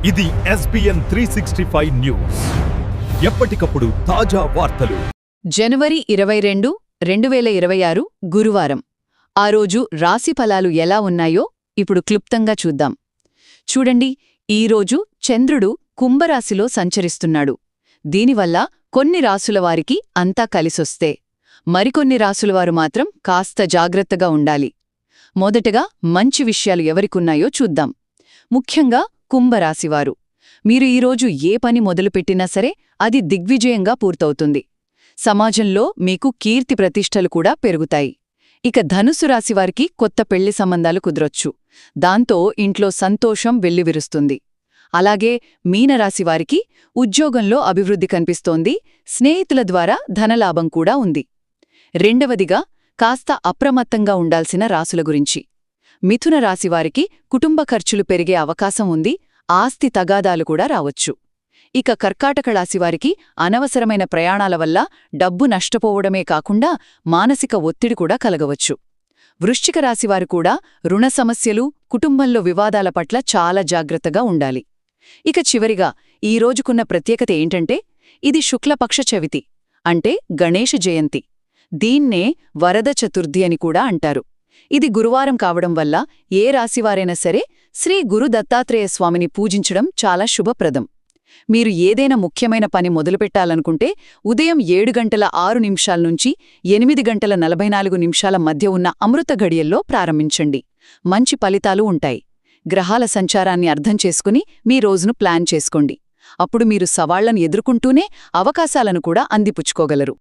ఇది SBN 365 news. ఎప్పటికప్పుడు తాజా వార్తలు. జనవరి 22, 2026 గురువారం. ఆ రోజు రాశి ఫలాలు ఎలా ఉన్నాయో ఇప్పుడు క్లుప్తంగా చూద్దాం. చూడండి, ఈరోజు చంద్రుడు కుంభరాశిలో సంచరిస్తున్నాడు. దీనివల్ల కొన్ని రాసుల వారికి అంతా కలిసొస్తే, మరికొన్ని రాసులవారు మాత్రం కాస్త జాగ్రత్తగా ఉండాలి. మొదటగా మంచి విషయాలు ఎవరికున్నాయో చూద్దాం. ముఖ్యంగా కుంభరాశివారు. మీరు ఈరోజు ఏ పని మొదలుపెట్టినా సరే అది దిగ్విజయంగా పూర్తవుతుంది. సమాజంలో మీకు కీర్తి ప్రతిష్టలు కూడా పెరుగుతాయి. ఇక ధనుసు రాశివారికి కొత్త పెళ్లి సంబంధాలు కుదరొచ్చు. దాంతో ఇంట్లో సంతోషం వెల్లివిరుస్తుంది. అలాగే మీనరాశివారికి ఉద్యోగంలో అభివృద్ధి కనిపిస్తోంది. స్నేహితుల ద్వారా ధనలాభం కూడా ఉంది. రెండవదిగా కాస్త అప్రమత్తంగా ఉండాల్సిన రాసుల గురించి. మిథున రాశివారికి కుటుంబ ఖర్చులు పెరిగే అవకాశం ఉంది. ఆస్తి తగాదాలు కూడా రావచ్చు. ఇక కర్కాటక రాశివారికి అనవసరమైన ప్రయాణాల వల్ల డబ్బు నష్టపోవడమే కాకుండా మానసిక ఒత్తిడి కూడా కలగవచ్చు. వృశ్చిక రాశివారు కూడా రుణ సమస్యలు, కుటుంబంలో వివాదాల పట్ల చాలా జాగ్రత్తగా ఉండాలి. ఇక చివరిగా ఈ రోజుకున్న ప్రత్యేకత ఏంటంటే, ఇది శుక్లపక్ష చవితి, అంటే గణేశ జయంతి. దీన్నే వరద చతుర్థి అని కూడా అంటారు. ఇది గురువారం కావడం వల్ల ఏ రాశివారైనా సరే శ్రీ గురు దత్తాత్రేయ స్వామిని పూజించడం చాలా శుభప్రదం. మీరు ఏదైనా ముఖ్యమైన పని మొదలుపెట్టాలనుకుంటే ఉదయం 7:06 నుంచి 8:44 మధ్య ఉన్న అమృత ఘడియల్లో ప్రారంభించండి. మంచి ఫలితాలు ఉంటాయి. గ్రహాల సంచారాన్ని అర్థం చేసుకుని మీ రోజును ప్లాన్ చేసుకోండి. అప్పుడు మీరు సవాళ్లను ఎదుర్కొంటూనే అవకాశాలను కూడా అందిపుచ్చుకోగలరు.